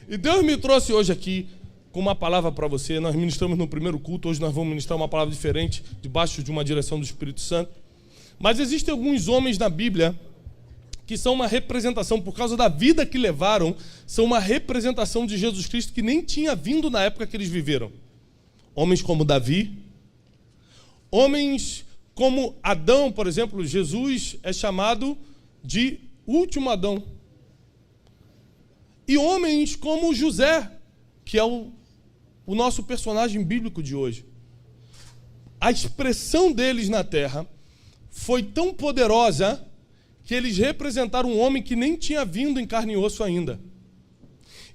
E Deus me trouxe hoje aqui com uma palavra para você. Nós ministramos no primeiro culto, hoje nós vamos ministrar uma palavra diferente, debaixo de uma direção do Espírito Santo. Mas existem alguns homens na Bíblia que são uma representação, por causa da vida que levaram, são uma representação de Jesus Cristo que nem tinha vindo na época que eles viveram. Homens como Davi, homens como Adão, por exemplo. Jesus é chamado de último Adão. E homens como José, que é o nosso personagem bíblico de hoje. A expressão deles na terra foi tão poderosa que eles representaram um homem que nem tinha vindo em carne e osso ainda.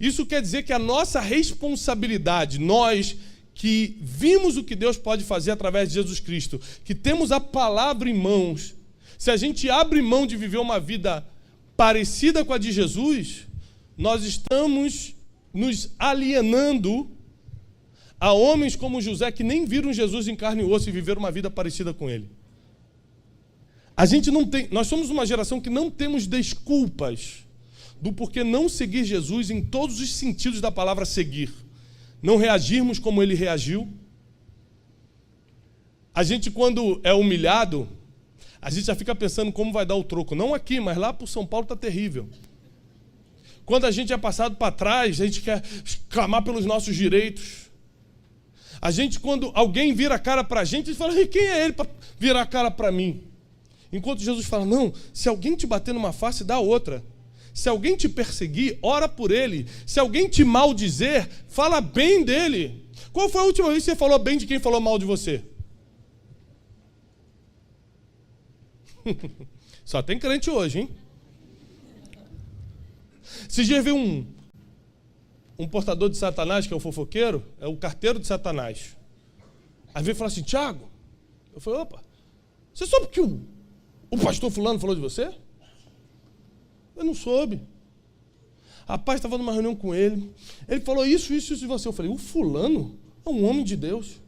Isso quer dizer que a nossa responsabilidade, nós que vimos o que Deus pode fazer através de Jesus Cristo, que temos a palavra em mãos, se a gente abre mão de viver uma vida parecida com a de Jesus, nós estamos nos alienando a homens como José que nem viram Jesus em carne e osso e viveram uma vida parecida com ele. Nós somos uma geração que não temos desculpas do porquê não seguir Jesus em todos os sentidos da palavra seguir. Não reagirmos como ele reagiu. A gente, quando é humilhado, a gente já fica pensando como vai dar o troco. Não aqui, mas lá por São Paulo está terrível. Quando a gente é passado para trás, a gente quer clamar pelos nossos direitos. A gente, quando alguém vira a cara para a gente fala, e quem é ele para virar a cara para mim? Enquanto Jesus fala, não, se alguém te bater numa face, dá outra. Se alguém te perseguir, ora por ele. Se alguém te maldizer, fala bem dele. Qual foi a última vez que você falou bem de quem falou mal de você? Só tem crente hoje, hein? Esses dias veio um portador de Satanás, que é o fofoqueiro, é o carteiro de Satanás. Aí veio e falou assim, Tiago, eu falei, opa, você soube que o pastor fulano falou de você? Eu não soube. Rapaz, estava numa reunião com ele. Ele falou isso de você. Eu falei, o fulano é um homem de Deus.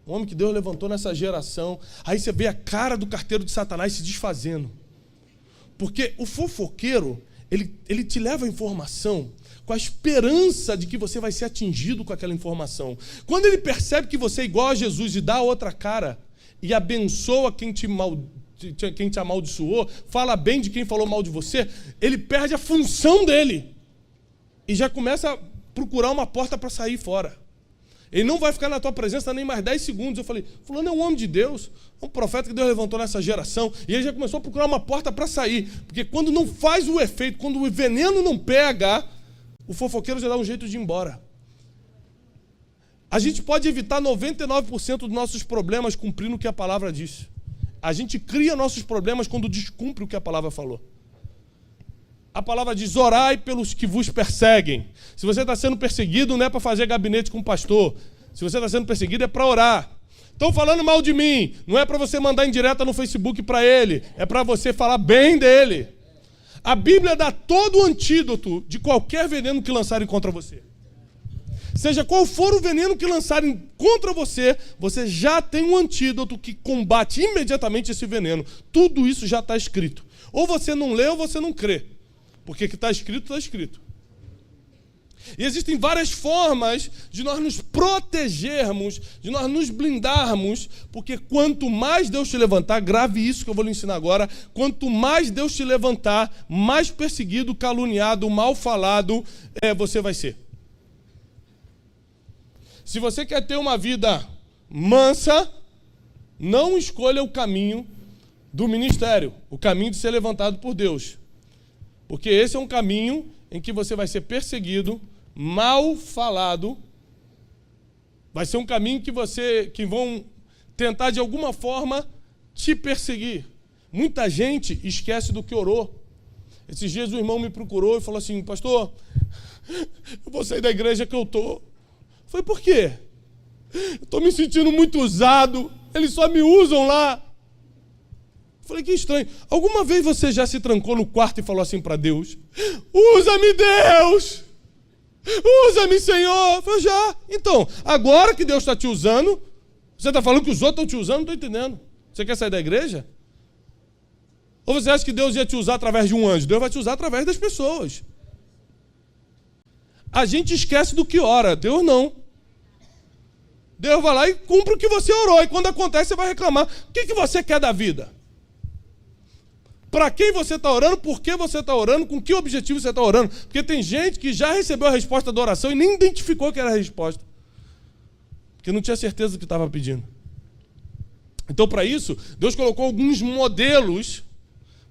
Um homem que Deus levantou nessa geração. Aí você vê a cara do carteiro de Satanás se desfazendo. Porque o fofoqueiro, ele te leva a informação com a esperança de que você vai ser atingido com aquela informação. Quando ele percebe que você é igual a Jesus e dá a outra cara e abençoa quem te amaldiçoou, fala bem de quem falou mal de você, ele perde a função dele e já começa a procurar uma porta para sair fora. Ele não vai ficar na tua presença nem mais 10 segundos. Eu falei, fulano é um homem de Deus, é um profeta que Deus levantou nessa geração, e ele já começou a procurar uma porta para sair, porque quando não faz o efeito, quando o veneno não pega, o fofoqueiro já dá um jeito de ir embora. A gente pode evitar 99% dos nossos problemas cumprindo o que a palavra diz. A gente cria nossos problemas quando descumpre o que a palavra falou. A palavra diz, orai pelos que vos perseguem. Se você está sendo perseguido, não é para fazer gabinete com o pastor. Se você está sendo perseguido, é para orar. Estão falando mal de mim. Não é para você mandar indireta no Facebook para ele. É para você falar bem dele. A Bíblia dá todo o antídoto de qualquer veneno que lançarem contra você. Seja qual for o veneno que lançarem contra você, você já tem um antídoto que combate imediatamente esse veneno. Tudo isso já está escrito. Ou você não lê ou você não crê. Porque o que está escrito, está escrito. E existem várias formas de nós nos protegermos, de nós nos blindarmos, porque quanto mais Deus te levantar, grave isso que eu vou lhe ensinar agora, quanto mais Deus te levantar, mais perseguido, caluniado, mal falado você vai ser. Se você quer ter uma vida mansa, não escolha o caminho do ministério, o caminho de ser levantado por Deus. Porque esse é um caminho em que você vai ser perseguido, mal falado. Vai ser um caminho que vão tentar de alguma forma te perseguir. Muita gente esquece do que orou. Esses dias o irmão me procurou e falou assim, pastor, eu vou sair da igreja que eu estou. Eu falei, por quê? Eu estou me sentindo muito usado, eles só me usam lá. Eu falei, que estranho. Alguma vez você já se trancou no quarto e falou assim para Deus, usa-me, Deus! Usa-me, Senhor! Eu falei, já. Então, agora que Deus está te usando, você está falando que os outros estão te usando? Não estou entendendo. Você quer sair da igreja? Ou você acha que Deus ia te usar através de um anjo? Deus vai te usar através das pessoas. A gente esquece do que ora, Deus não. Deus vai lá e cumpre o que você orou, e quando acontece você vai reclamar. O que você quer da vida? Para quem você está orando, por que você está orando, com que objetivo você está orando? Porque tem gente que já recebeu a resposta da oração e nem identificou que era a resposta. Porque não tinha certeza do que estava pedindo. Então, para isso, Deus colocou alguns modelos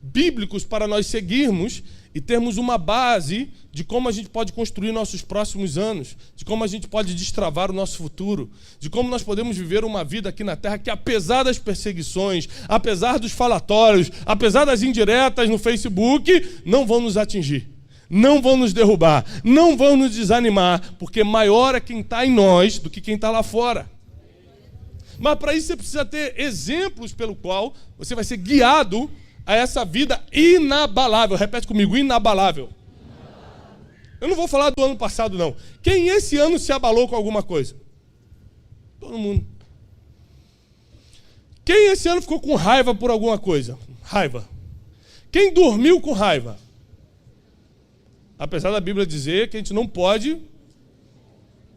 bíblicos para nós seguirmos e termos uma base de como a gente pode construir nossos próximos anos, de como a gente pode destravar o nosso futuro, de como nós podemos viver uma vida aqui na Terra que, apesar das perseguições, apesar dos falatórios, apesar das indiretas no Facebook, não vão nos atingir, não vão nos derrubar, não vão nos desanimar, porque maior é quem está em nós do que quem está lá fora. Mas para isso você precisa ter exemplos pelo qual você vai ser guiado a essa vida inabalável. Repete comigo, inabalável. Eu não vou falar do ano passado, não. Quem esse ano se abalou com alguma coisa? Todo mundo. Quem esse ano ficou com raiva por alguma coisa? Raiva. Quem dormiu com raiva? Apesar da Bíblia dizer que a gente não pode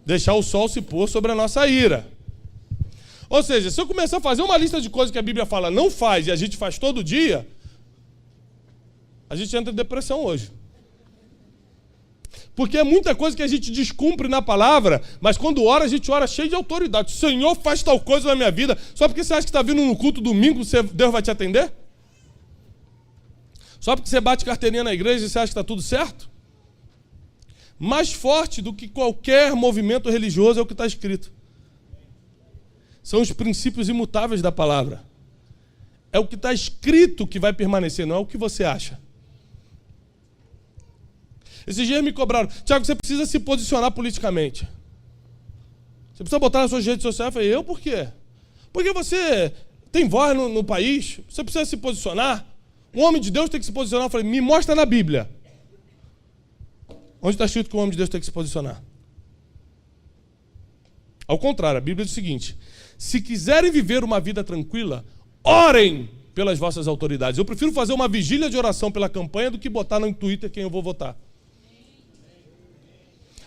deixar o sol se pôr sobre a nossa ira. Ou seja, se eu começar a fazer uma lista de coisas que a Bíblia fala não faz e a gente faz todo dia, a gente entra em depressão hoje. Porque é muita coisa que a gente descumpre na palavra, mas quando ora, a gente ora cheio de autoridade. Senhor, faz tal coisa na minha vida. Só porque você acha que está vindo no culto domingo, Deus vai te atender? Só porque você bate carteirinha na igreja e você acha que está tudo certo? Mais forte do que qualquer movimento religioso é o que está escrito. São os princípios imutáveis da palavra. É o que está escrito que vai permanecer, não é o que você acha. Esses dias me cobraram, Tiago, você precisa se posicionar politicamente. Você precisa botar nas suas redes sociais. Eu falei, eu por quê? Porque você tem voz no país, você precisa se posicionar. Um homem de Deus tem que se posicionar. Eu falei, me mostra na Bíblia. Onde está escrito que o homem de Deus tem que se posicionar? Ao contrário, a Bíblia diz o seguinte, se quiserem viver uma vida tranquila, orem pelas vossas autoridades. Eu prefiro fazer uma vigília de oração pela campanha do que botar no Twitter quem eu vou votar.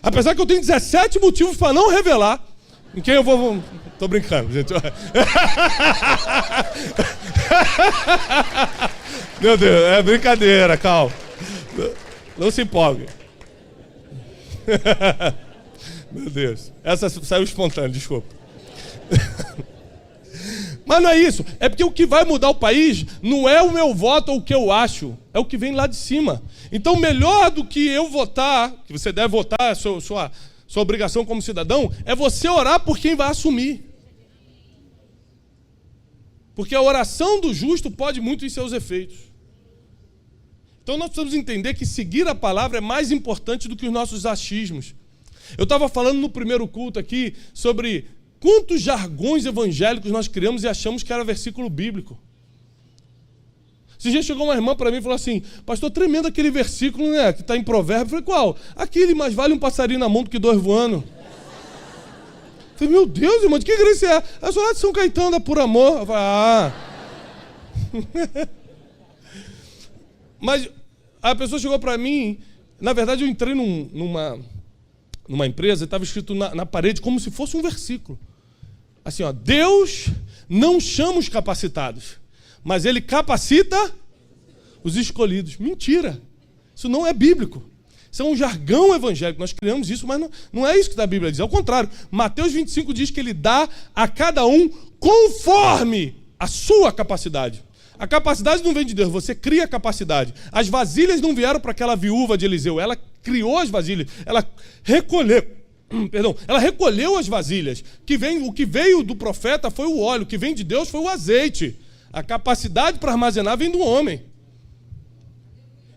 Apesar que eu tenho 17 motivos para não revelar em quem eu vou... Tô brincando, gente. Meu Deus, é brincadeira, calma. Não se empolgue. Meu Deus. Essa saiu espontânea, desculpa. Mas não é isso. É porque o que vai mudar o país não é o meu voto ou o que eu acho. É o que vem lá de cima. Então, melhor do que eu votar, que você deve votar, sua obrigação como cidadão, é você orar por quem vai assumir. Porque a oração do justo pode muito em seus efeitos. Então, nós precisamos entender que seguir a palavra é mais importante do que os nossos achismos. Eu estava falando no primeiro culto aqui sobre quantos jargões evangélicos nós criamos e achamos que era versículo bíblico. Esse dia chegou uma irmã para mim e falou assim, pastor, tremendo aquele versículo, né, que está em Provérbios. Eu falei, qual? Aquele, mais vale um passarinho na mão do que dois voando. Eu falei, meu Deus, irmão, de que igreja é? Eu sou lá de São Caetano, por amor. Eu falei, Mas a pessoa chegou para mim, na verdade eu entrei numa empresa e estava escrito na parede como se fosse um versículo. Assim, ó, Deus não chama os capacitados, mas Ele capacita os escolhidos. Mentira. Isso não é bíblico. Isso é um jargão evangélico. Nós criamos isso, mas não é isso que a Bíblia diz. Ao contrário, Mateus 25 diz que Ele dá a cada um conforme a sua capacidade. A capacidade não vem de Deus, você cria a capacidade. As vasilhas não vieram para aquela viúva de Eliseu, ela criou as vasilhas, ela recolheu as vasilhas. O que veio do profeta foi o óleo, o que vem de Deus foi o azeite. A capacidade para armazenar vem do homem.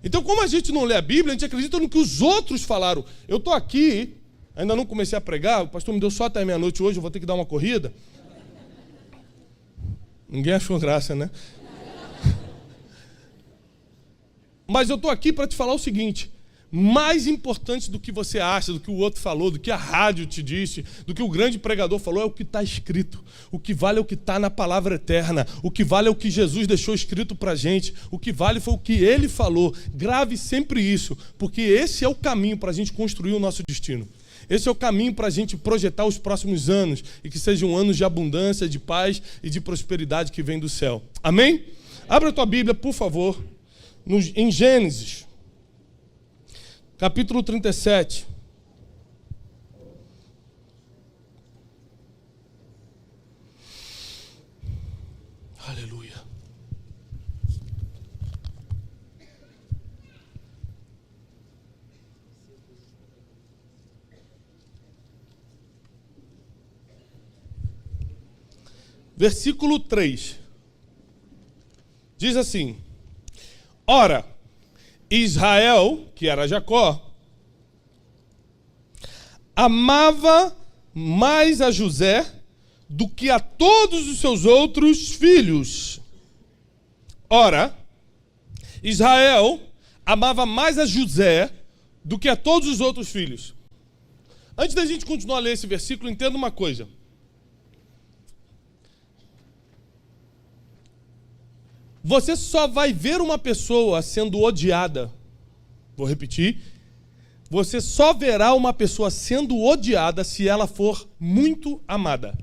Então, como a gente não lê a Bíblia, a gente acredita no que os outros falaram. Eu estou aqui, ainda não comecei a pregar, o pastor me deu só até meia-noite hoje, eu vou ter que dar uma corrida. Ninguém achou graça, né? Mas eu estou aqui para te falar o seguinte, mais importante do que você acha, do que o outro falou, do que a rádio te disse, do que o grande pregador falou, é o que está escrito. O que vale é o que está na palavra eterna. O que vale é o que Jesus deixou escrito para a gente. O que vale foi o que Ele falou. Grave sempre isso, porque esse é o caminho para a gente construir o nosso destino. Esse é o caminho para a gente projetar os próximos anos e que sejam anos de abundância, de paz e de prosperidade que vem do céu. Amém? Abra a tua Bíblia, por favor, em Gênesis, capítulo 37. Aleluia. Versículo 3. Diz assim: Ora, Israel, que era Jacó, amava mais a José do que a todos os seus outros filhos. Ora, Israel amava mais a José do que a todos os outros filhos. Antes da gente continuar a ler esse versículo, entenda uma coisa. Você só vai ver uma pessoa sendo odiada. Vou repetir. Você só verá uma pessoa sendo odiada se ela for muito amada.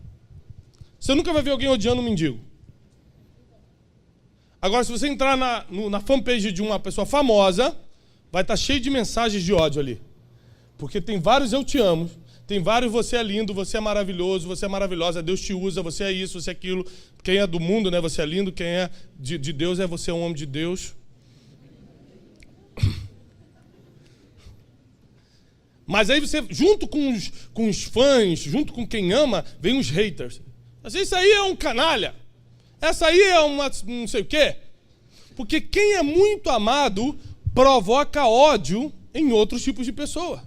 Você nunca vai ver alguém odiando um mendigo. Agora, se você entrar na fanpage de uma pessoa famosa, vai estar cheio de mensagens de ódio ali. Porque tem vários eu te amo, tem vários você é lindo, você é maravilhoso, você é maravilhosa, Deus te usa, você é isso, você é aquilo. Quem é do mundo, né, você é lindo, quem é de Deus, você é um homem de Deus. Mas aí você, junto com os fãs, junto com quem ama, vem os haters. Mas isso aí é um canalha. Essa aí é uma não sei o quê. Porque quem é muito amado provoca ódio em outros tipos de pessoa.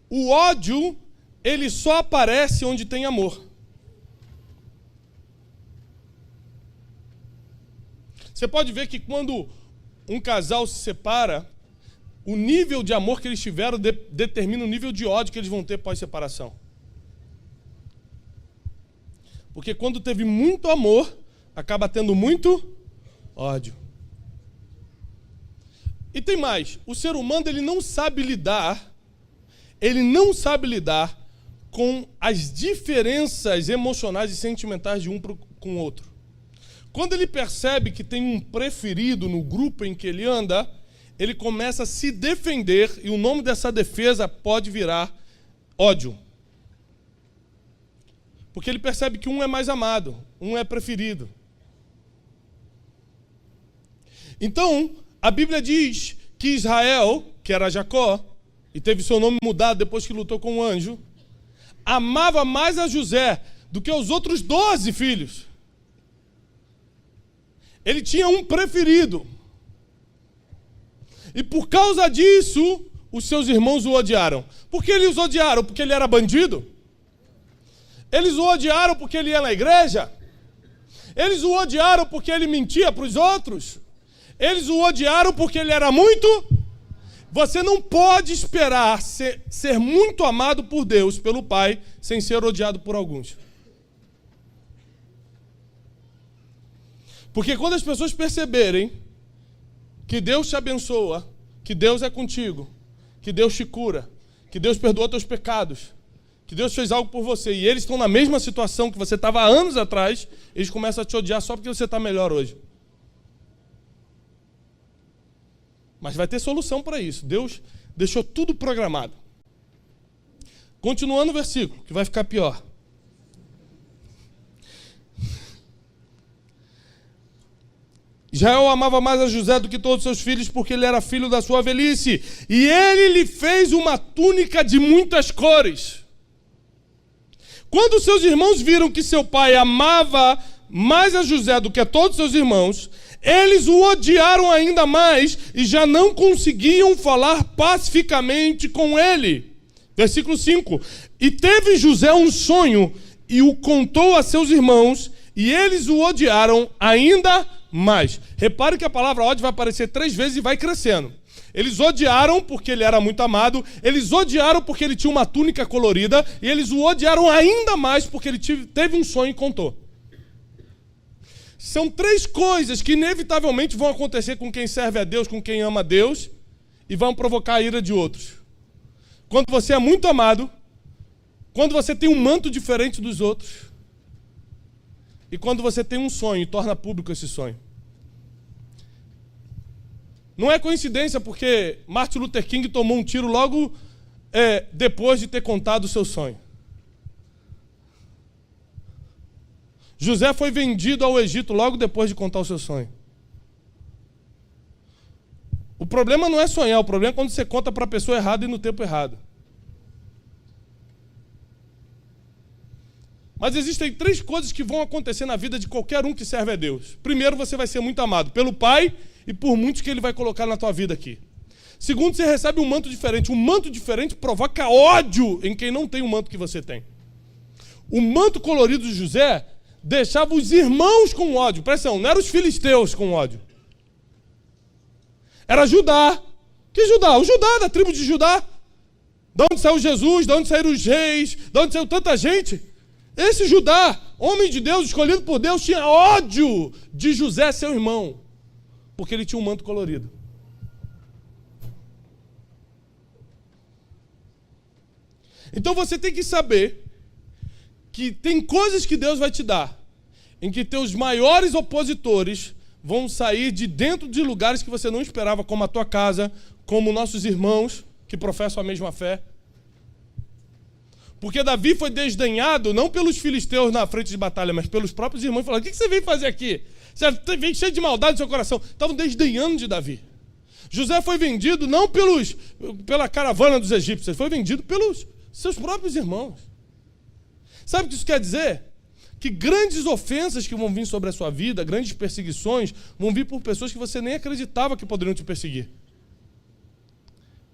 O ódio, ele só aparece onde tem amor. Você pode ver que quando um casal se separa, o nível de amor que eles tiveram determina o nível de ódio que eles vão ter pós-separação. Porque quando teve muito amor, acaba tendo muito ódio. E tem mais, o ser humano ele não sabe lidar com as diferenças emocionais e sentimentais de um com o outro. Quando ele percebe que tem um preferido no grupo em que ele anda, ele começa a se defender e o nome dessa defesa pode virar ódio. Porque ele percebe que um é mais amado, um é preferido. Então, a Bíblia diz que Israel, que era Jacó, e teve seu nome mudado depois que lutou com o anjo, amava mais a José do que os outros 12 filhos. Ele tinha um preferido. E por causa disso, os seus irmãos o odiaram. Por que eles o odiaram? Porque ele era bandido? Eles o odiaram porque ele ia na igreja? Eles o odiaram porque ele mentia para os outros? Eles o odiaram porque ele era muito? Você não pode esperar ser muito amado por Deus, pelo Pai, sem ser odiado por alguns. Porque quando as pessoas perceberem que Deus te abençoa, que Deus é contigo, que Deus te cura, que Deus perdoa teus pecados, que Deus fez algo por você, e eles estão na mesma situação que você estava há anos atrás, eles começam a te odiar só porque você está melhor hoje. Mas vai ter solução para isso. Deus deixou tudo programado. Continuando o versículo, que vai ficar pior. Israel amava mais a José do que todos os seus filhos, porque ele era filho da sua velhice. E ele lhe fez uma túnica de muitas cores. Quando seus irmãos viram que seu pai amava mais a José do que a todos seus irmãos, eles o odiaram ainda mais e já não conseguiam falar pacificamente com ele. Versículo 5. E teve José um sonho e o contou a seus irmãos e eles o odiaram ainda mais. Repare que a palavra ódio vai aparecer 3 vezes e vai crescendo. Eles odiaram porque ele era muito amado, eles odiaram porque ele tinha uma túnica colorida, e eles o odiaram ainda mais porque ele teve um sonho e contou. São 3 coisas que inevitavelmente vão acontecer com quem serve a Deus, com quem ama a Deus, e vão provocar a ira de outros. Quando você é muito amado, quando você tem um manto diferente dos outros, e quando você tem um sonho e torna público esse sonho. Não é coincidência porque Martin Luther King tomou um tiro logo depois de ter contado o seu sonho. José foi vendido ao Egito logo depois de contar o seu sonho. O problema não é sonhar, o problema é quando você conta para a pessoa errada e no tempo errado. Mas existem 3 coisas que vão acontecer na vida de qualquer um que serve a Deus. Primeiro, você vai ser muito amado pelo Pai e por muitos que Ele vai colocar na tua vida aqui. Segundo, você recebe um manto diferente. Um manto diferente provoca ódio em quem não tem o manto que você tem. O manto colorido de José deixava os irmãos com ódio. Presta atenção, não eram os filisteus com ódio. Era Judá. Que Judá? O Judá, da tribo de Judá. De onde saiu Jesus, de onde saíram os reis, de onde saiu tanta gente. Esse Judá, homem de Deus, escolhido por Deus, tinha ódio de José, seu irmão, porque ele tinha um manto colorido. Então você tem que saber que tem coisas que Deus vai te dar, em que teus maiores opositores vão sair de dentro de lugares que você não esperava, como a tua casa, como nossos irmãos que professam a mesma fé. Porque Davi foi desdenhado não pelos filisteus na frente de batalha, mas pelos próprios irmãos. Falaram, o que você veio fazer aqui? Você veio cheio de maldade no seu coração. Estavam desdenhando de Davi. José foi vendido não pela caravana dos egípcios, foi vendido pelos seus próprios irmãos. Sabe o que isso quer dizer? Que grandes ofensas que vão vir sobre a sua vida, grandes perseguições, vão vir por pessoas que você nem acreditava que poderiam te perseguir.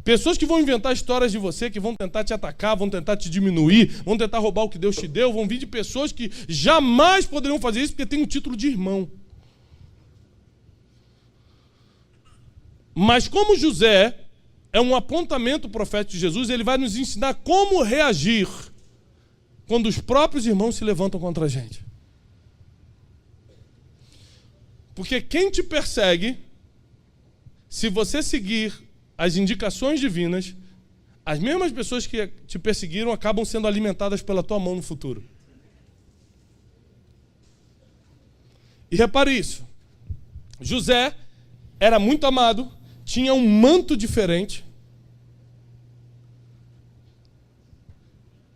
Pessoas que vão inventar histórias de você, que vão tentar te atacar, vão tentar te diminuir, vão tentar roubar o que Deus te deu, vão vir de pessoas que jamais poderiam fazer isso porque tem um título de irmão. Mas como José é um apontamento profético de Jesus, ele vai nos ensinar como reagir quando os próprios irmãos se levantam contra a gente. Porque quem te persegue, se você seguir as indicações divinas, as mesmas pessoas que te perseguiram acabam sendo alimentadas pela tua mão no futuro. E repare isso. José era muito amado, tinha um manto diferente.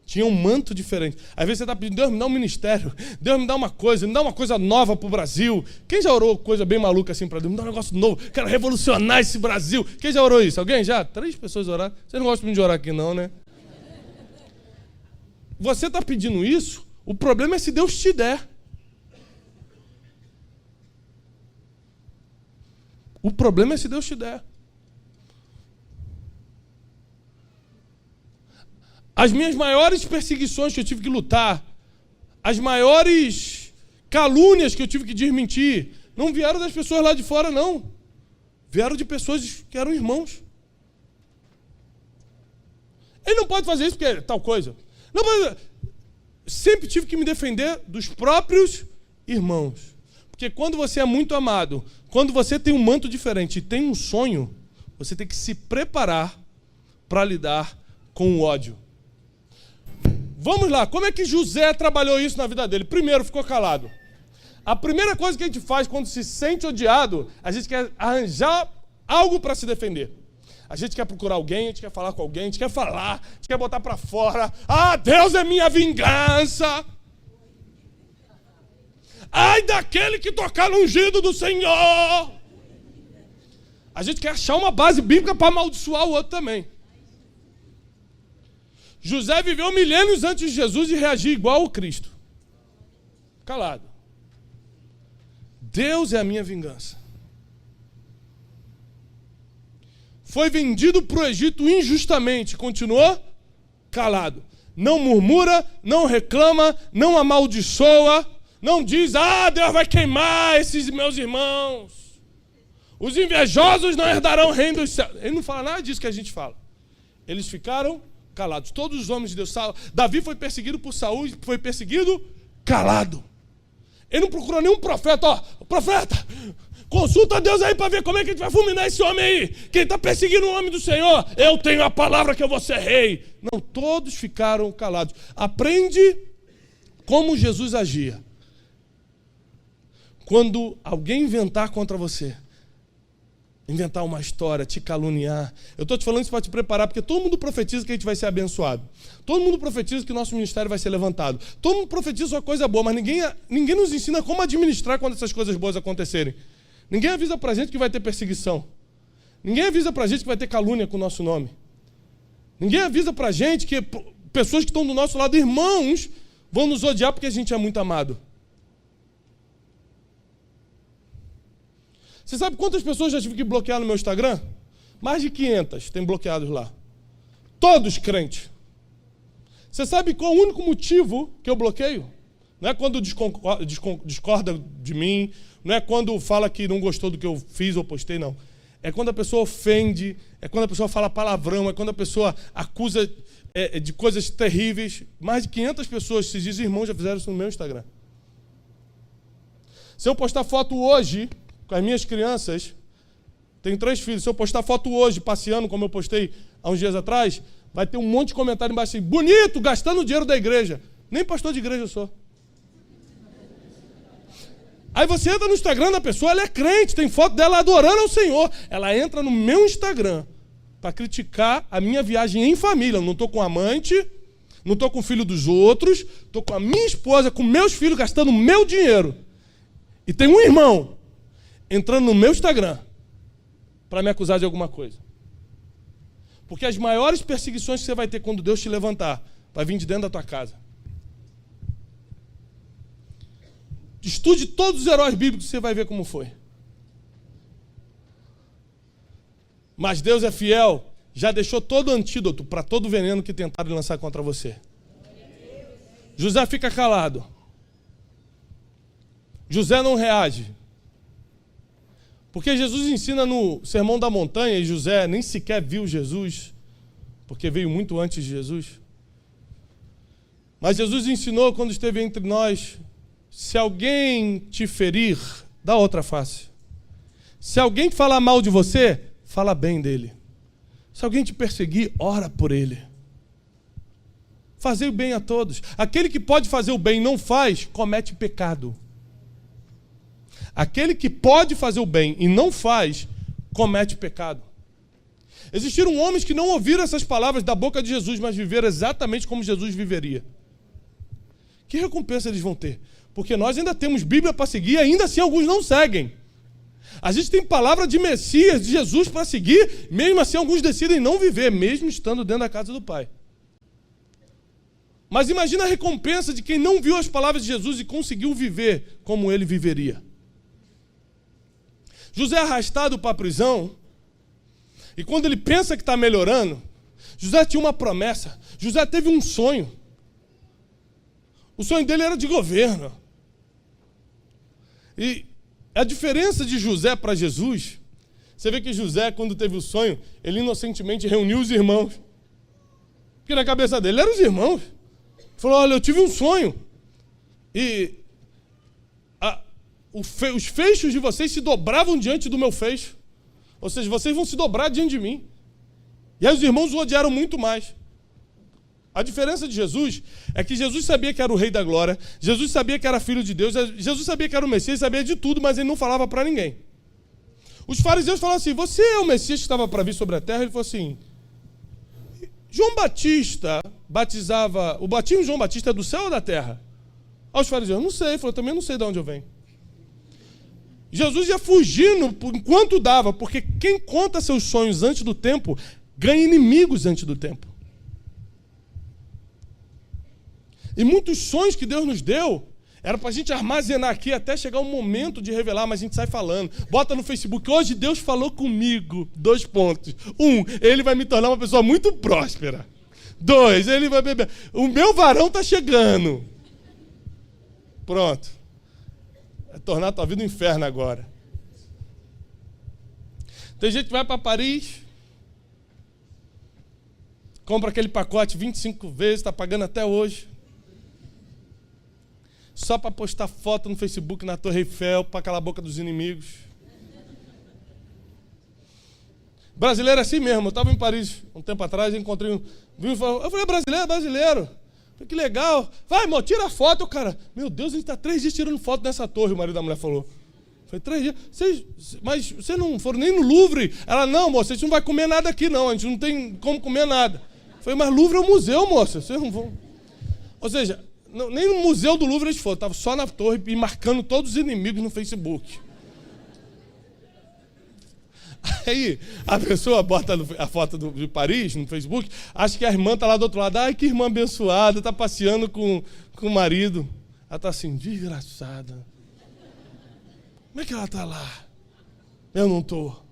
Tinha um manto diferente. Às vezes você está pedindo, Deus me dá um ministério, Deus me dá uma coisa nova para o Brasil. Quem já orou coisa bem maluca assim para Deus? Me dá um negócio novo, quero revolucionar esse Brasil. Quem já orou isso? Alguém já? 3 pessoas oraram. Vocês não gostam muito de orar aqui não, né? Você está pedindo isso, o problema é se Deus te der. O problema é se Deus te der. As minhas maiores perseguições que eu tive que lutar, as maiores calúnias que eu tive que desmentir, não vieram das pessoas lá de fora, não. Vieram de pessoas que eram irmãos. Ele não pode fazer isso porque é tal coisa. Não pode. Sempre tive que me defender dos próprios irmãos. Porque quando você é muito amado, quando você tem um manto diferente e tem um sonho, você tem que se preparar para lidar com o ódio. Vamos lá, como é que José trabalhou isso na vida dele? Primeiro, ficou calado. A primeira coisa que a gente faz quando se sente odiado, a gente quer arranjar algo para se defender. A gente quer procurar alguém, a gente quer falar com alguém, a gente quer falar, a gente quer botar para fora. Ah, Deus é minha vingança. Ai daquele que tocar no ungido do Senhor. A gente quer achar uma base bíblica para amaldiçoar o outro também. José viveu milênios antes de Jesus e reagiu igual ao Cristo. Calado. Deus é a minha vingança. Foi vendido para o Egito injustamente. Continuou calado. Não murmura, não reclama, não amaldiçoa. Não diz, Deus vai queimar esses meus irmãos. Os invejosos não herdarão o reino dos céus. Ele não fala nada disso que a gente fala. Eles ficaram calados. Todos os homens de Deus. Davi foi perseguido por Saul, foi perseguido calado. Ele não procurou nenhum profeta. Ó, profeta, consulta Deus aí para ver como é que a gente vai fulminar esse homem aí. Quem está perseguindo o homem do Senhor, eu tenho a palavra que eu vou ser rei. Não, todos ficaram calados. Aprende como Jesus agia. Quando alguém inventar contra você, inventar uma história, te caluniar. Eu estou te falando isso para te preparar, porque todo mundo profetiza que a gente vai ser abençoado. Todo mundo profetiza que nosso ministério vai ser levantado. Todo mundo profetiza uma coisa boa, mas ninguém nos ensina como administrar quando essas coisas boas acontecerem. Ninguém avisa para a gente que vai ter perseguição. Ninguém avisa para a gente que vai ter calúnia com o nosso nome. Ninguém avisa para a gente que pessoas que estão do nosso lado, irmãos, vão nos odiar porque a gente é muito amado. Você sabe quantas pessoas já tive que bloquear no meu Instagram? Mais de 500 tem bloqueados lá. Todos crentes. Você sabe qual é o único motivo que eu bloqueio? Não é quando discorda de mim, não é quando fala que não gostou do que eu fiz ou postei, não. É quando a pessoa ofende, é quando a pessoa fala palavrão, é quando a pessoa acusa de coisas terríveis. Mais de 500 pessoas, se dizem irmãos, já fizeram isso no meu Instagram. Se eu postar foto hoje com as minhas crianças, tenho 3 filhos, se eu postar foto hoje, passeando, como eu postei há uns dias atrás, vai ter um monte de comentário embaixo assim, bonito, gastando o dinheiro da igreja. Nem pastor de igreja eu sou. Aí você entra no Instagram da pessoa, ela é crente, tem foto dela adorando ao Senhor. Ela entra no meu Instagram para criticar a minha viagem em família. Eu não estou com amante, não estou com o filho dos outros, estou com a minha esposa, com meus filhos, gastando meu dinheiro. E tem um irmão entrando no meu Instagram para me acusar de alguma coisa. Porque as maiores perseguições que você vai ter quando Deus te levantar, vai vir de dentro da tua casa. Estude todos os heróis bíblicos, você vai ver como foi. Mas Deus é fiel, já deixou todo o antídoto para todo o veneno que tentaram lançar contra você. José fica calado. José não reage. Porque Jesus ensina no Sermão da Montanha, e José nem sequer viu Jesus, porque veio muito antes de Jesus. Mas Jesus ensinou quando esteve entre nós, se alguém te ferir, dá outra face. Se alguém falar mal de você, fala bem dele. Se alguém te perseguir, ora por ele. Fazer o bem a todos. Aquele que pode fazer o bem e não faz, comete pecado. Aquele que pode fazer o bem e não faz, comete pecado. Existiram homens que não ouviram essas palavras da boca de Jesus, mas viveram exatamente como Jesus viveria. Que recompensa eles vão ter? Porque nós ainda temos Bíblia para seguir e ainda assim alguns não seguem. A gente tem palavra de Messias, de Jesus para seguir, mesmo assim alguns decidem não viver, mesmo estando dentro da casa do Pai. Mas imagina a recompensa de quem não viu as palavras de Jesus e conseguiu viver como ele viveria. José é arrastado para a prisão, e quando ele pensa que está melhorando, José tinha uma promessa, José teve um sonho. O sonho dele era de governo. E a diferença de José para Jesus, você vê que José, quando teve o sonho, ele inocentemente reuniu os irmãos. Porque na cabeça dele eram os irmãos. Falou, olha, eu tive um sonho. E os feixes de vocês se dobravam diante do meu feixo. Ou seja, vocês vão se dobrar diante de mim. E aí os irmãos o odiaram muito mais. A diferença de Jesus é que Jesus sabia que era o Rei da Glória, Jesus sabia que era Filho de Deus, Jesus sabia que era o Messias, sabia de tudo, mas ele não falava para ninguém. Os fariseus falavam assim, você é o Messias que estava para vir sobre a terra? Ele falou assim, João Batista batizava, o batismo de João Batista é do céu ou da terra? Aí os fariseus, não sei, ele falou, também não sei de onde eu venho. Jesus ia fugindo enquanto dava, porque quem conta seus sonhos antes do tempo, ganha inimigos antes do tempo. E muitos sonhos que Deus nos deu, era para a gente armazenar aqui até chegar o momento de revelar, mas a gente sai falando. Bota no Facebook, hoje Deus falou comigo, 2 pontos. 1, ele vai me tornar uma pessoa muito próspera. 2, ele vai beber. O meu varão está chegando. Pronto. Vai tornar a tua vida um inferno agora. Tem gente que vai para Paris, compra aquele pacote 25 vezes, está pagando até hoje, só para postar foto no Facebook na Torre Eiffel, para calar a boca dos inimigos. Brasileiro é assim mesmo. Eu estava em Paris um tempo atrás, encontrei um... Eu falei, brasileiro. Falei, que legal. Vai, irmão, tira a foto, cara. Meu Deus, a gente está 3 dias tirando foto nessa torre, o marido da mulher falou. Falei, 3 dias. Mas vocês não foram nem no Louvre? Ela, não, moça, a gente não vai comer nada aqui, não. A gente não tem como comer nada. Falei, mas Louvre é um museu, moça. Vocês não vão... Ou seja... Não, nem no Museu do Louvre eles foram, estavam só na torre e marcando todos os inimigos no Facebook. Aí a pessoa bota a foto de Paris no Facebook, acha que a irmã está lá do outro lado. Ai, que irmã abençoada, está passeando com o marido. Ela está assim, desgraçada. Como é que ela está lá? Eu não estou.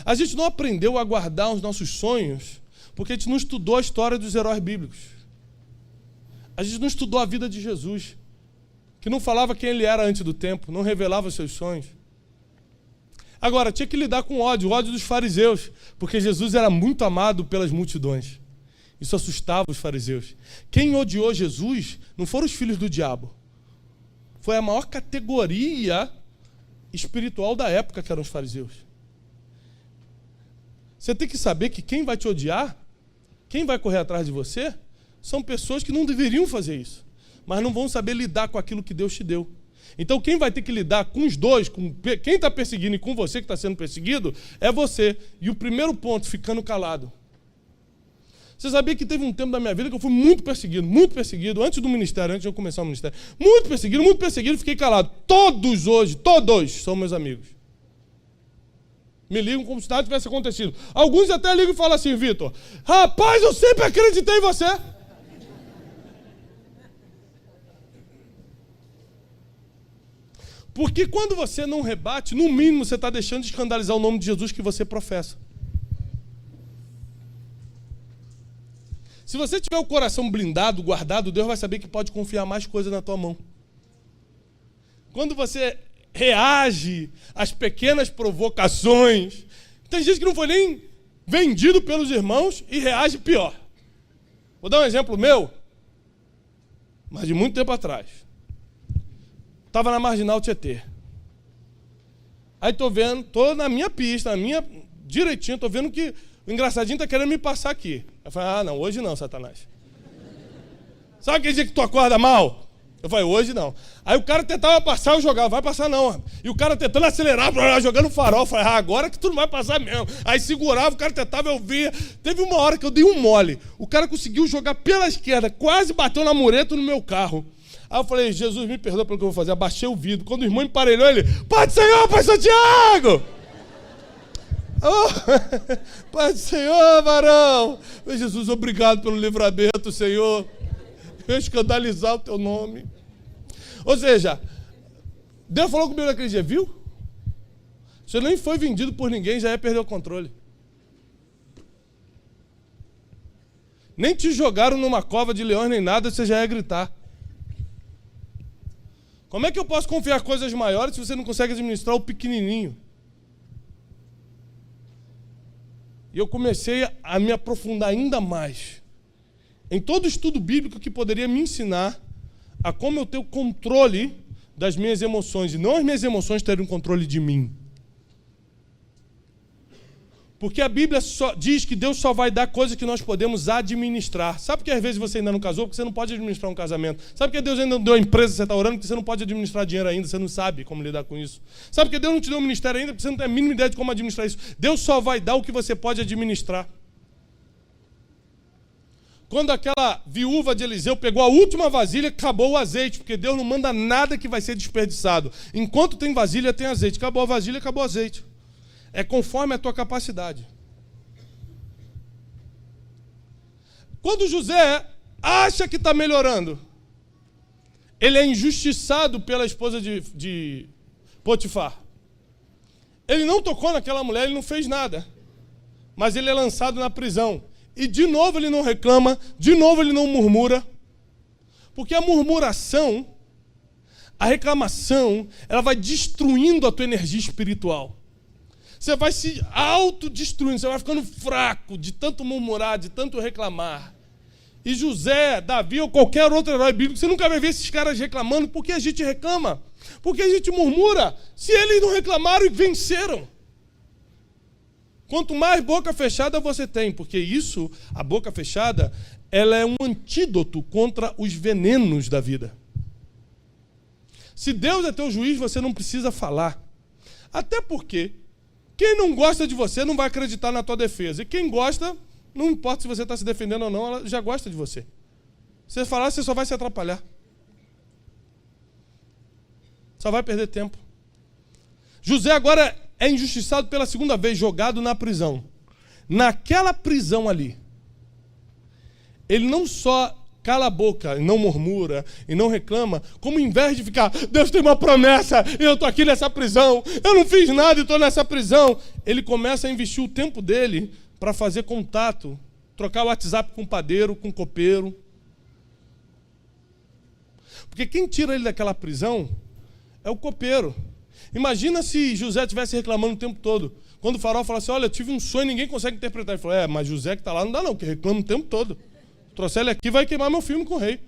A gente não aprendeu a guardar os nossos sonhos porque a gente não estudou a história dos heróis bíblicos. A gente não estudou a vida de Jesus, que não falava quem ele era antes do tempo, não revelava os seus sonhos. Agora, tinha que lidar com o ódio dos fariseus, porque Jesus era muito amado pelas multidões. Isso assustava os fariseus. Quem odiou Jesus não foram os filhos do diabo. Foi a maior categoria espiritual da época, que eram os fariseus. Você tem que saber que quem vai te odiar, quem vai correr atrás de você, são pessoas que não deveriam fazer isso, mas não vão saber lidar com aquilo que Deus te deu. Então quem vai ter que lidar com os dois, com quem está perseguindo e com você que está sendo perseguido, é você. E o primeiro ponto, ficando calado. Você sabia que teve um tempo da minha vida que eu fui muito perseguido, antes do ministério, antes de eu começar o ministério. Muito perseguido, fiquei calado. Todos hoje, todos são meus amigos. Me ligam como se nada tivesse acontecido. Alguns até ligam e falam assim, Vitor, rapaz, eu sempre acreditei em você. Porque quando você não rebate, no mínimo você está deixando de escandalizar o nome de Jesus que você professa. Se você tiver o coração blindado, guardado, Deus vai saber que pode confiar mais coisa na tua mão. Quando você reage às pequenas provocações, tem gente que não foi nem vendido pelos irmãos e reage pior. Vou dar um exemplo meu, mas de muito tempo atrás. Estava na Marginal Tietê. Aí tô na minha pista, direitinho, tô vendo que o engraçadinho está querendo me passar aqui. Eu falei, não, hoje não, Satanás. Sabe aquele dia que tu acorda mal? Eu falei, hoje não. Aí o cara tentava passar, eu jogava, vai passar não. E o cara tentando acelerar, jogando farol. Eu falei, agora que tu não vai passar mesmo. Aí segurava, o cara tentava, eu via. Teve uma hora que eu dei um mole. O cara conseguiu jogar pela esquerda, quase bateu na mureta no meu carro. Aí eu falei, Jesus, me perdoa pelo que eu vou fazer. Abaixei o vidro. Quando o irmão emparelhou, ele, Pai do Senhor, Pastor Tiago! Oh, Pai do Senhor, varão! Jesus, obrigado pelo livramento, Senhor. Eu escandalizar o teu nome. Ou seja, Deus falou comigo naquele dia, viu? Você nem foi vendido por ninguém, já ia perder o controle. Nem te jogaram numa cova de leões nem nada, você já ia gritar. Como é que eu posso confiar coisas maiores se você não consegue administrar o pequenininho? E eu comecei a me aprofundar ainda mais em todo estudo bíblico que poderia me ensinar a como eu ter o controle das minhas emoções, e não as minhas emoções terem o controle de mim. Porque a Bíblia só diz que Deus só vai dar coisas que nós podemos administrar. Sabe que às vezes você ainda não casou porque você não pode administrar um casamento? Sabe que Deus ainda não deu a empresa que você está orando porque você não pode administrar dinheiro ainda, você não sabe como lidar com isso? Sabe que Deus não te deu um ministério ainda porque você não tem a mínima ideia de como administrar isso? Deus só vai dar o que você pode administrar. Quando aquela viúva de Eliseu pegou a última vasilha, acabou o azeite, porque Deus não manda nada que vai ser desperdiçado. Enquanto tem vasilha, tem azeite. Acabou a vasilha, acabou o azeite. É conforme a tua capacidade. Quando José acha que está melhorando, ele é injustiçado pela esposa de Potifar. Ele não tocou naquela mulher, ele não fez nada. Mas ele é lançado na prisão. E de novo ele não reclama, de novo ele não murmura. Porque a murmuração, a reclamação, ela vai destruindo a tua energia espiritual. Você vai se autodestruindo, você vai ficando fraco de tanto murmurar, de tanto reclamar. E José, Davi ou qualquer outro herói bíblico, você nunca vai ver esses caras reclamando. Por que a gente reclama? Porque a gente murmura. Se eles não reclamaram e venceram. Quanto mais boca fechada você tem, porque isso, a boca fechada, ela é um antídoto contra os venenos da vida. Se Deus é teu juiz, você não precisa falar. Até porque quem não gosta de você não vai acreditar na tua defesa. E quem gosta, não importa se você está se defendendo ou não, ela já gosta de você. Se você falar, você só vai se atrapalhar. Só vai perder tempo. José agora é injustiçado pela segunda vez, jogado na prisão. Naquela prisão ali, ele não só cala a boca e não murmura e não reclama, como em vez de ficar, Deus tem uma promessa e eu estou aqui nessa prisão, eu não fiz nada e estou nessa prisão, ele começa a investir o tempo dele para fazer contato, trocar o WhatsApp com o padeiro, com o copeiro. Porque quem tira ele daquela prisão é o copeiro. Imagina se José estivesse reclamando o tempo todo. Quando o faraó fala assim, olha, eu tive um sonho e ninguém consegue interpretar. Ele falou, mas José que está lá não dá não, que reclama o tempo todo. Trouxer ele aqui vai queimar meu filme com o rei.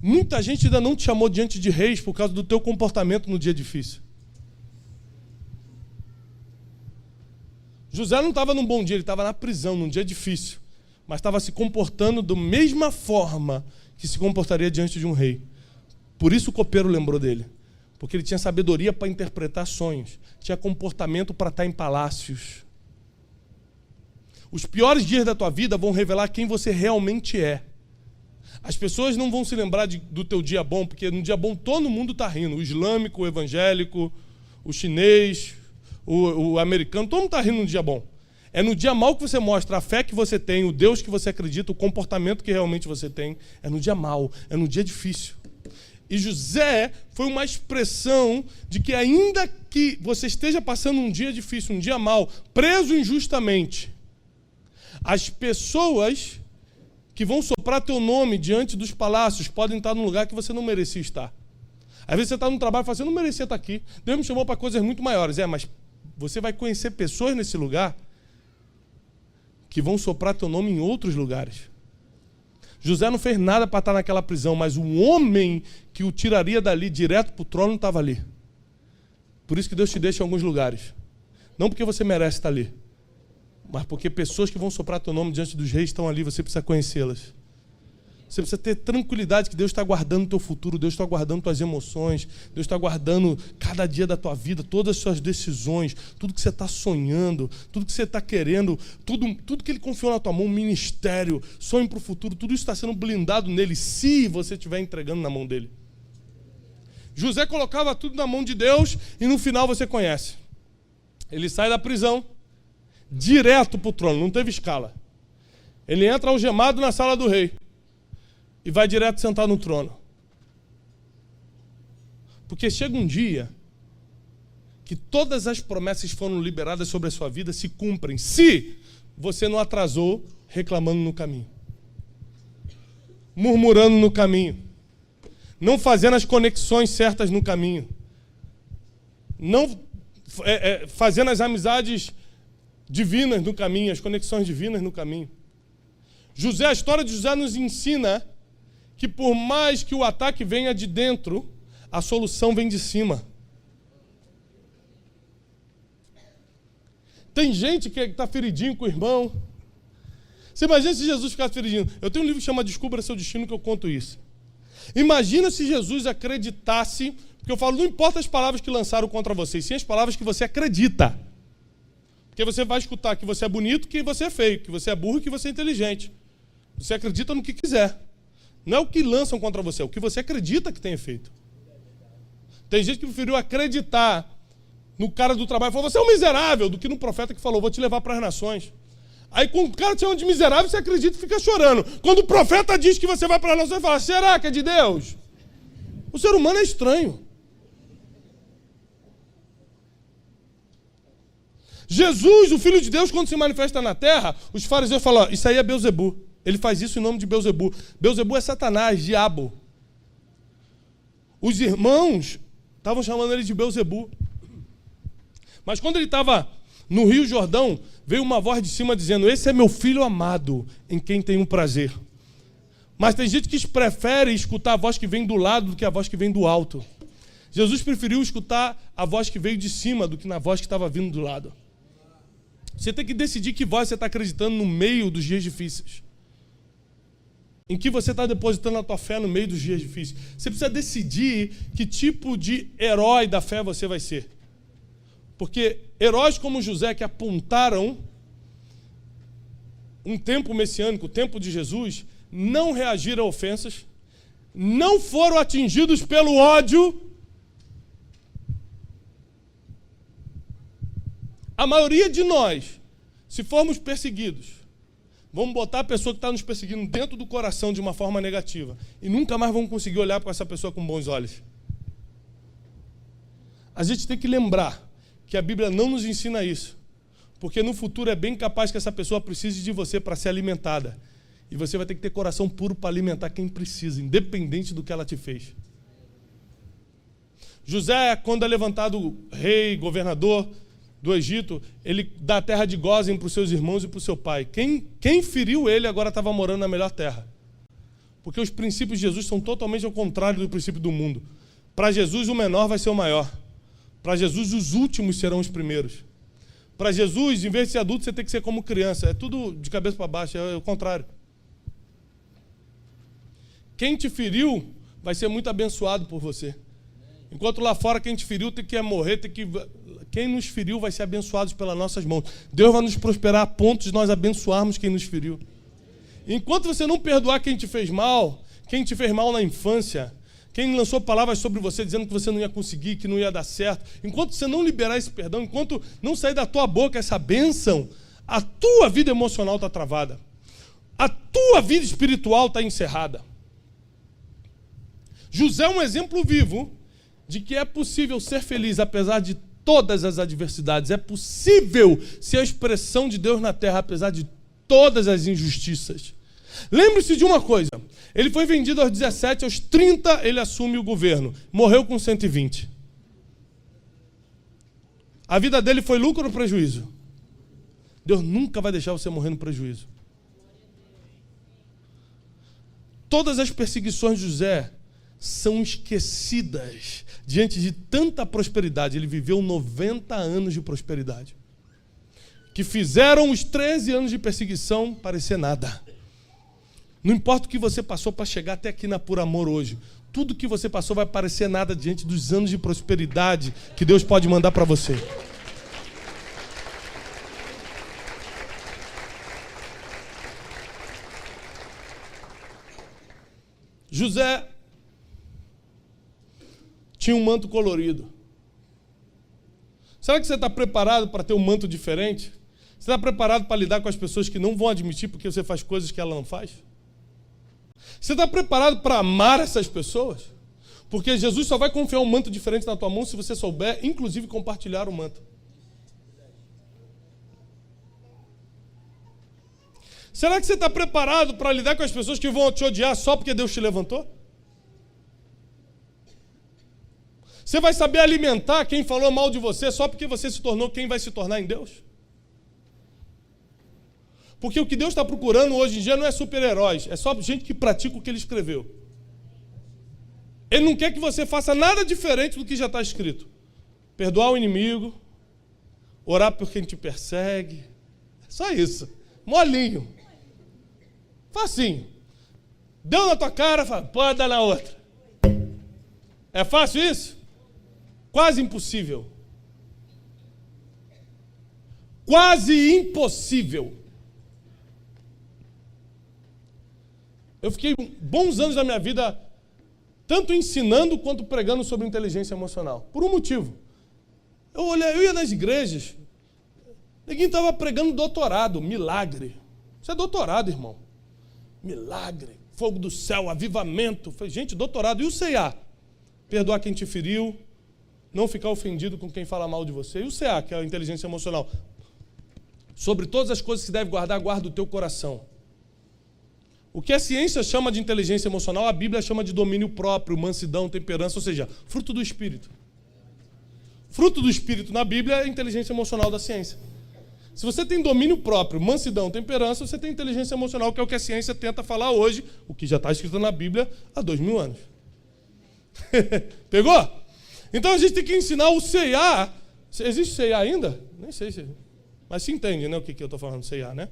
Muita gente ainda não te chamou diante de reis por causa do teu comportamento no dia difícil. José não estava num bom dia, ele estava na prisão, num dia difícil. Mas estava se comportando da mesma forma que se comportaria diante de um rei. Por isso o copeiro lembrou dele. Porque ele tinha sabedoria para interpretar sonhos. Tinha comportamento para estar em palácios. Os piores dias da tua vida vão revelar quem você realmente é. As pessoas não vão se lembrar do teu dia bom, porque no dia bom todo mundo está rindo. O islâmico, o evangélico, o chinês, o americano, todo mundo está rindo no dia bom. É no dia mau que você mostra a fé que você tem, o Deus que você acredita, o comportamento que realmente você tem. É no dia mau, é no dia difícil. E José foi uma expressão de que ainda que você esteja passando um dia difícil, um dia mau, preso injustamente, as pessoas que vão soprar teu nome diante dos palácios podem estar num lugar que você não merecia estar. Às vezes você está num trabalho e fala assim, eu não merecia estar aqui. Deus me chamou para coisas muito maiores. Mas você vai conhecer pessoas nesse lugar que vão soprar teu nome em outros lugares. José não fez nada para estar naquela prisão, mas o homem que o tiraria dali direto para o trono estava ali. Por isso que Deus te deixa em alguns lugares. Não porque você merece estar ali, mas porque pessoas que vão soprar teu nome diante dos reis estão ali, você precisa conhecê-las. Você precisa ter tranquilidade que Deus está guardando o teu futuro, Deus está guardando tuas emoções, Deus está guardando cada dia da tua vida, todas as suas decisões, tudo que você está sonhando, tudo que você está querendo, tudo que Ele confiou na tua mão, ministério, sonho para o futuro, tudo isso está sendo blindado nele, se você estiver entregando na mão dele. José colocava tudo na mão de Deus e no final você conhece. Ele sai da prisão, direto para o trono, não teve escala. Ele entra algemado na sala do rei. E vai direto sentar no trono. Porque chega um dia que todas as promessas que foram liberadas sobre a sua vida se cumprem, se você não atrasou reclamando no caminho, murmurando no caminho, não fazendo as conexões certas no caminho, não fazendo as amizades divinas no caminho, as conexões divinas no caminho. José, a história de José nos ensina que por mais que o ataque venha de dentro, a solução vem de cima. Tem gente que está feridinho com o irmão. Você imagina se Jesus ficasse feridinho. Eu tenho um livro que chama Descubra Seu Destino, que eu conto isso. Imagina se Jesus acreditasse, porque eu falo, não importa as palavras que lançaram contra você, sim as palavras que você acredita. Porque você vai escutar que você é bonito, que você é feio, que você é burro, que você é inteligente. Você acredita no que quiser. Não é o que lançam contra você, é o que você acredita que tem efeito. Tem gente que preferiu acreditar no cara do trabalho e falou, você é um miserável, do que no profeta que falou, vou te levar para as nações. Aí quando o cara te chama de miserável, você acredita e fica chorando. Quando o profeta diz que você vai para as nações, você fala, será que é de Deus? O ser humano é estranho. Jesus, o Filho de Deus, quando se manifesta na terra, os fariseus falam, isso aí é Belzebu. Ele faz isso em nome de Belzebu. Belzebu é Satanás, diabo. Os irmãos estavam chamando ele de Belzebu. Mas quando ele estava no Rio Jordão, veio uma voz de cima dizendo: esse é meu filho amado, em quem tenho prazer. Mas tem gente que prefere escutar a voz que vem do lado do que a voz que vem do alto. Jesus preferiu escutar a voz que veio de cima do que na voz que estava vindo do lado. Você tem que decidir que voz você está acreditando no meio dos dias difíceis. Em que você está depositando a tua fé no meio dos dias difíceis. Você precisa decidir que tipo de herói da fé você vai ser. Porque heróis como José, que apontaram um tempo messiânico, o tempo de Jesus, não reagiram a ofensas, não foram atingidos pelo ódio. A maioria de nós, se formos perseguidos, vamos botar a pessoa que está nos perseguindo dentro do coração de uma forma negativa e nunca mais vamos conseguir olhar para essa pessoa com bons olhos. A gente tem que lembrar que a Bíblia não nos ensina isso, porque no futuro é bem capaz que essa pessoa precise de você para ser alimentada. E você vai ter que ter coração puro para alimentar quem precisa, independente do que ela te fez. José, quando é levantado rei, governador do Egito, ele dá a terra de Gósen para os seus irmãos e para o seu pai. Quem feriu ele agora estava morando na melhor terra. Porque os princípios de Jesus são totalmente ao contrário do princípio do mundo. Para Jesus, o menor vai ser o maior. Para Jesus, os últimos serão os primeiros. Para Jesus, em vez de ser adulto, você tem que ser como criança. É tudo de cabeça para baixo, é o contrário. Quem te feriu vai ser muito abençoado por você. Enquanto lá fora quem te feriu tem que morrer, quem nos feriu vai ser abençoado pelas nossas mãos. Deus vai nos prosperar a ponto de nós abençoarmos quem nos feriu. Enquanto você não perdoar quem te fez mal na infância, quem lançou palavras sobre você dizendo que você não ia conseguir, que não ia dar certo, enquanto você não liberar esse perdão, enquanto não sair da tua boca essa bênção, a tua vida emocional está travada. A tua vida espiritual está encerrada. José é um exemplo vivo de que é possível ser feliz apesar de todas as adversidades. É possível ser a expressão de Deus na terra apesar de todas as injustiças. Lembre-se de uma coisa. Ele foi vendido aos 17, aos 30 ele assume o governo. Morreu com 120. A vida dele foi lucro ou prejuízo? Deus nunca vai deixar você morrer no prejuízo. Todas as perseguições de José são esquecidas diante de tanta prosperidade. Ele viveu 90 anos de prosperidade, que fizeram os 13 anos de perseguição parecer nada. Não importa o que você passou para chegar até aqui na Por Amor hoje, tudo que você passou vai parecer nada diante dos anos de prosperidade que Deus pode mandar para você. José tinha um manto colorido. Será que você está preparado para ter um manto diferente? Você está preparado para lidar com as pessoas que não vão admitir porque você faz coisas que ela não faz? Você está preparado para amar essas pessoas? Porque Jesus só vai confiar um manto diferente na tua mão se você souber, inclusive, compartilhar o manto. Será que você está preparado para lidar com as pessoas que vão te odiar só porque Deus te levantou? Você vai saber alimentar quem falou mal de você só porque você se tornou quem vai se tornar em Deus? Porque o que Deus está procurando hoje em dia não é super-heróis, é só gente que pratica o que Ele escreveu. Ele não quer que você faça nada diferente do que já está escrito. Perdoar o inimigo, orar por quem te persegue, só isso, molinho, facinho. Deu na tua cara, fala, pode dar na outra. É fácil isso? Quase impossível. Quase impossível. Eu fiquei bons anos da minha vida tanto ensinando quanto pregando sobre inteligência emocional. Por um motivo. Eu ia nas igrejas, ninguém estava pregando doutorado, milagre. Isso é doutorado, irmão. Milagre, fogo do céu, avivamento. Falei, gente, doutorado. E o CA? Perdoar quem te feriu, não ficar ofendido com quem fala mal de você. E o CA, que é a inteligência emocional? Sobre todas as coisas que você deve guardar, guarda o teu coração. O que a ciência chama de inteligência emocional, a Bíblia chama de domínio próprio, mansidão, temperança, ou seja, fruto do Espírito. Fruto do Espírito na Bíblia é a inteligência emocional da ciência. Se você tem domínio próprio, mansidão, temperança, você tem inteligência emocional, que é o que a ciência tenta falar hoje, o que já está escrito na Bíblia há 2000 anos. Pegou? Então a gente tem que ensinar o C&A. Existe C&A ainda? Nem sei se... Mas se entende, né, o que eu estou falando, C&A, né?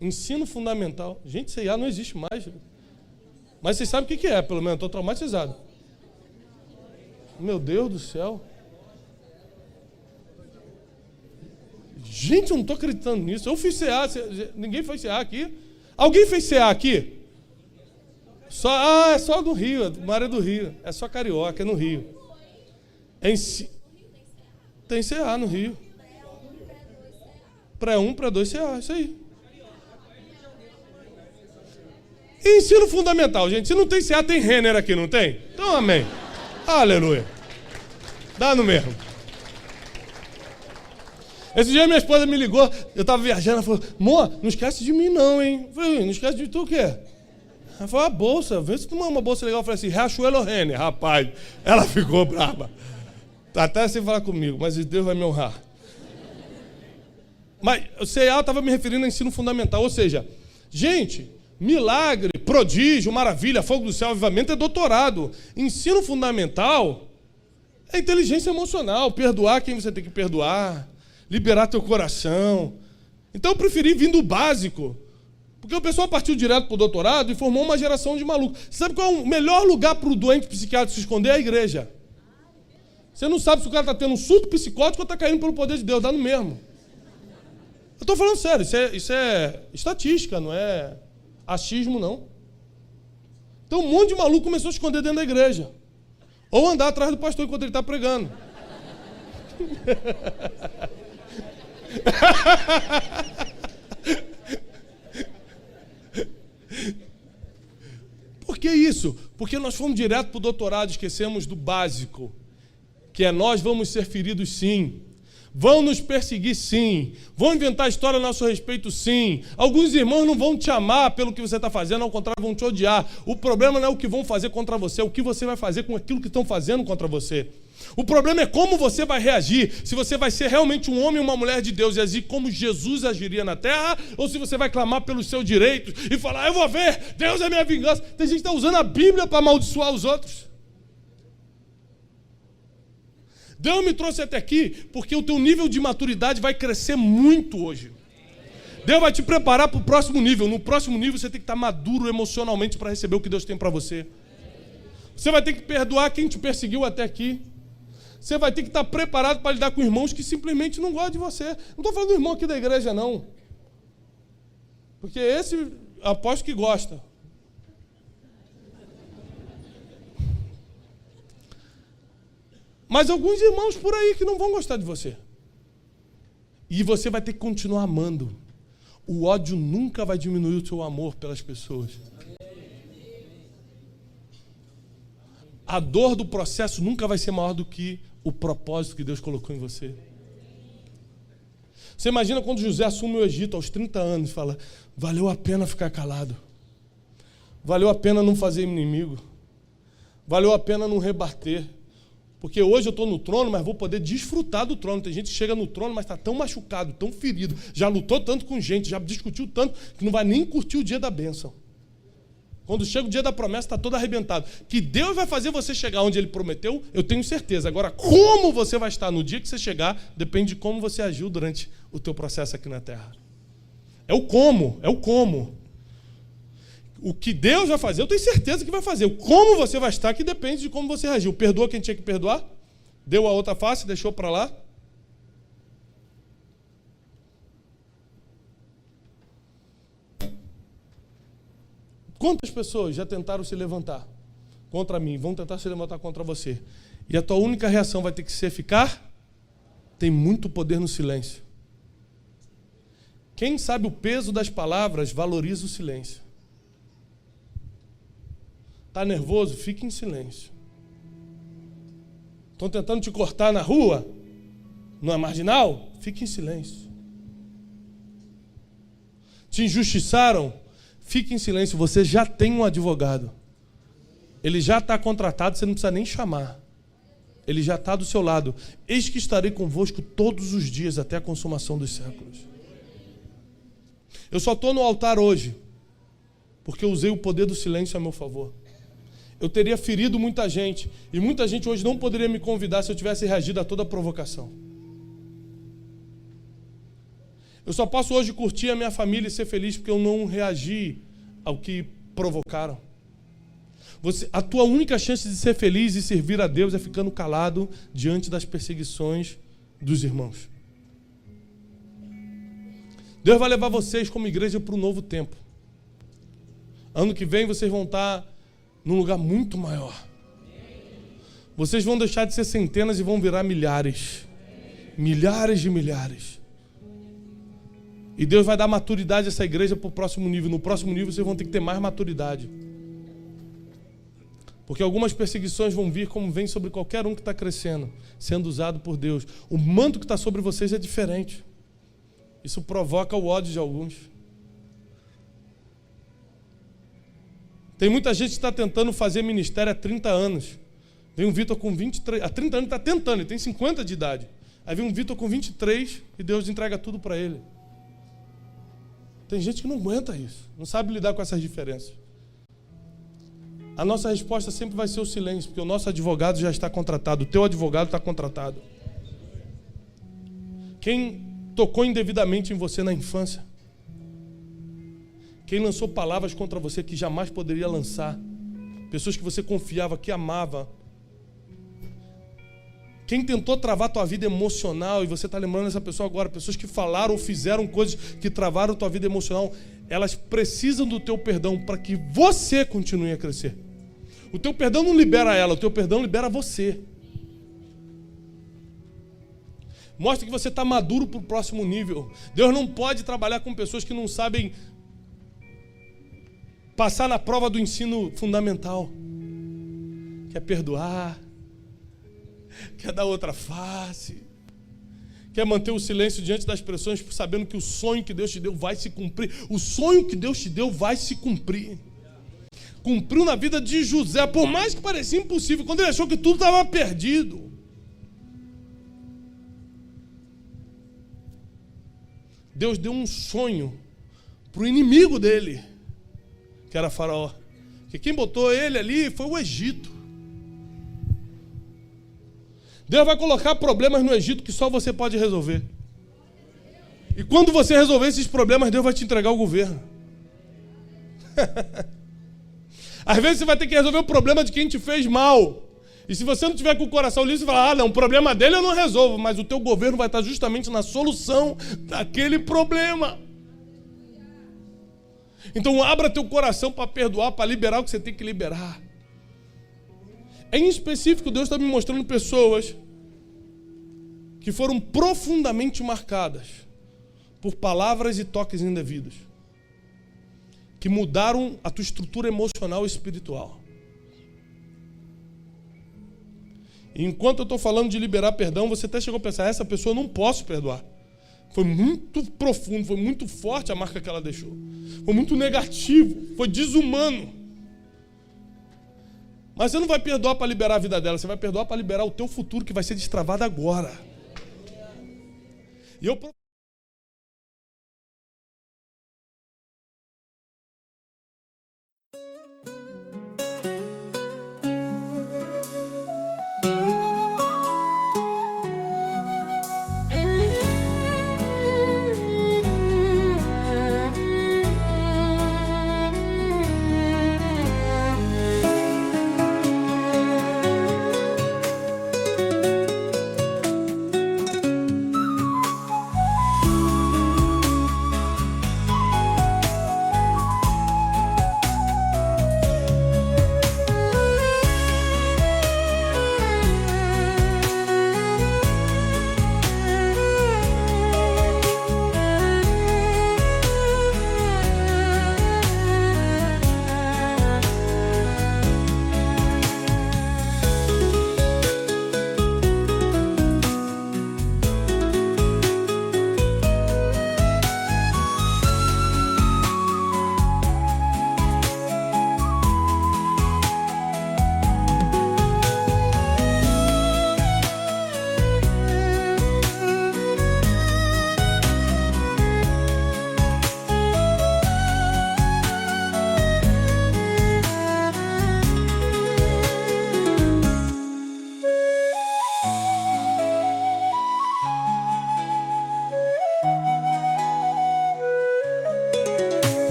Ensino fundamental. Gente, C&A não existe mais. Mas vocês sabem o que é, pelo menos, estou traumatizado. Meu Deus do céu. Gente, eu não estou acreditando nisso. Eu fiz CA, ninguém fez CA aqui. Alguém fez CA aqui? É só do Rio, Maré do Rio. É só carioca, é no Rio. Tem CA no Rio. Pré-1, pré-2 CA, isso aí. E ensino fundamental, gente. Se não tem CA, tem Renner aqui, não tem? Então, amém. Aleluia. Dá no mesmo. Esse dia minha esposa me ligou, eu estava viajando, ela falou, amor, não esquece de mim não, hein? Eu falei, não esquece de tu o quê? Ela falou, a bolsa, vê se tu manda uma bolsa legal. Eu falei assim, Riachuelo ou Renner? Rapaz, ela ficou brava. Até sem falar comigo, mas Deus vai me honrar. Mas o CEA estava me referindo a ensino fundamental, ou seja, gente, milagre, prodígio, maravilha, fogo do céu, avivamento é doutorado. Ensino fundamental é inteligência emocional, perdoar quem você tem que perdoar, liberar teu coração. Então eu preferi vir do básico, porque o pessoal partiu direto para o doutorado e formou uma geração de malucos. Sabe qual é o melhor lugar para o doente psiquiátrico se esconder? É a igreja. Você não sabe se o cara está tendo um surto psicótico ou está caindo pelo poder de Deus, dá no mesmo. Eu estou falando sério, isso é estatística, não é achismo, não. Então um monte de maluco começou a se esconder dentro da igreja. Ou andar atrás do pastor enquanto ele está pregando. Por que isso? Porque nós fomos direto para o doutorado, esquecemos do básico, que é nós vamos ser feridos sim, vão nos perseguir sim, vão inventar história a nosso respeito sim, alguns irmãos não vão te amar pelo que você está fazendo, ao contrário, vão te odiar. O problema não é o que vão fazer contra você, é o que você vai fazer com aquilo que estão fazendo contra você. O problema é como você vai reagir, se você vai ser realmente um homem ou uma mulher de Deus e agir como Jesus agiria na terra, ou se você vai clamar pelos seus direitos e falar, eu vou ver, Deus é minha vingança. Tem gente que está usando a Bíblia para amaldiçoar os outros. Deus me trouxe até aqui porque o teu nível de maturidade vai crescer muito hoje. Deus vai te preparar para o próximo nível. No próximo nível você tem que estar maduro emocionalmente para receber o que Deus tem para você. Você vai ter que perdoar quem te perseguiu até aqui. Você vai ter que estar preparado para lidar com irmãos que simplesmente não gostam de você. Não estou falando do irmão aqui da igreja, não. Porque esse, aposto que gosta. Mas alguns irmãos por aí que não vão gostar de você. E você vai ter que continuar amando. O ódio nunca vai diminuir o seu amor pelas pessoas. A dor do processo nunca vai ser maior do que o propósito que Deus colocou em você. Você imagina quando José assume o Egito aos 30 anos e fala, valeu a pena ficar calado. Valeu a pena não fazer inimigo. Valeu a pena não rebater. Porque hoje eu estou no trono, mas vou poder desfrutar do trono. Tem gente que chega no trono, mas está tão machucado, tão ferido, já lutou tanto com gente, já discutiu tanto, que não vai nem curtir o dia da bênção. Quando chega o dia da promessa, está todo arrebentado. Que Deus vai fazer você chegar onde Ele prometeu, eu tenho certeza. Agora, como você vai estar no dia que você chegar, depende de como você agiu durante o teu processo aqui na terra. É o como, é o como. O que Deus vai fazer, eu tenho certeza que vai fazer. O como você vai estar, que depende de como você reagiu. Perdoa quem tinha que perdoar? Deu a outra face, deixou para lá? Quantas pessoas já tentaram se levantar contra mim, vão tentar se levantar contra você? E a tua única reação vai ter que ser ficar? Tem muito poder no silêncio. Quem sabe o peso das palavras, valoriza o silêncio. Está nervoso? Fique em silêncio. Estão tentando te cortar na rua? Não é marginal? Fique em silêncio. Te injustiçaram? Fique em silêncio. Você já tem um advogado. Ele já está contratado, você não precisa nem chamar. Ele já está do seu lado. Eis que estarei convosco todos os dias até a consumação dos séculos. Eu só estou no altar hoje porque eu usei o poder do silêncio a meu favor. Eu teria ferido muita gente, e muita gente hoje não poderia me convidar se eu tivesse reagido a toda a provocação. Eu só posso hoje curtir a minha família e ser feliz porque eu não reagi ao que provocaram. A tua única chance de ser feliz e servir a Deus é ficando calado diante das perseguições dos irmãos. Deus vai levar vocês como igreja para um novo tempo. Ano que vem vocês vão estar num lugar muito maior. Vocês vão deixar de ser centenas e vão virar milhares. Milhares de milhares. E Deus vai dar maturidade a essa igreja para o próximo nível. No próximo nível vocês vão ter que ter mais maturidade. Porque algumas perseguições vão vir como vem sobre qualquer um que está crescendo, sendo usado por Deus. O manto que está sobre vocês é diferente. Isso provoca o ódio de alguns. Tem muita gente que está tentando fazer ministério há 30 anos. Vem um Vitor com 23, há 30 anos está tentando, ele tem 50 de idade. Aí vem um Vitor com 23 e Deus entrega tudo para ele. Tem gente que não aguenta isso, não sabe lidar com essas diferenças. A nossa resposta sempre vai ser o silêncio, porque o nosso advogado já está contratado, o teu advogado está contratado. Quem tocou indevidamente em você na infância? Quem lançou palavras contra você que jamais poderia lançar? Pessoas que você confiava, que amava. Quem tentou travar tua vida emocional, e você está lembrando dessa pessoa agora, pessoas que falaram ou fizeram coisas que travaram tua vida emocional, elas precisam do teu perdão para que você continue a crescer. O teu perdão não libera ela, o teu perdão libera você. Mostra que você está maduro para o próximo nível. Deus não pode trabalhar com pessoas que não sabem passar na prova do ensino fundamental. Quer perdoar, quer dar outra face, quer manter o silêncio diante das pressões, sabendo que o sonho que Deus te deu vai se cumprir. O sonho que Deus te deu vai se cumprir. Cumpriu na vida de José, por mais que parecia impossível, quando ele achou que tudo estava perdido. Deus deu um sonho para o inimigo dele, que era Faraó. Porque quem botou ele ali foi o Egito. Deus vai colocar problemas no Egito que só você pode resolver. E quando você resolver esses problemas, Deus vai te entregar o governo. Às vezes você vai ter que resolver o problema de quem te fez mal. E se você não tiver com o coração liso, você fala, não, o problema dele eu não resolvo, mas o teu governo vai estar justamente na solução daquele problema. Então abra teu coração para perdoar, para liberar o que você tem que liberar. Em específico, Deus está me mostrando pessoas que foram profundamente marcadas por palavras e toques indevidos, que mudaram a tua estrutura emocional e espiritual. E enquanto eu estou falando de liberar perdão, você até chegou a pensar, essa pessoa eu não posso perdoar. Foi muito profundo, foi muito forte a marca que ela deixou. Foi muito negativo, foi desumano. Mas você não vai perdoar para liberar a vida dela, você vai perdoar para liberar o teu futuro que vai ser destravado agora. E eu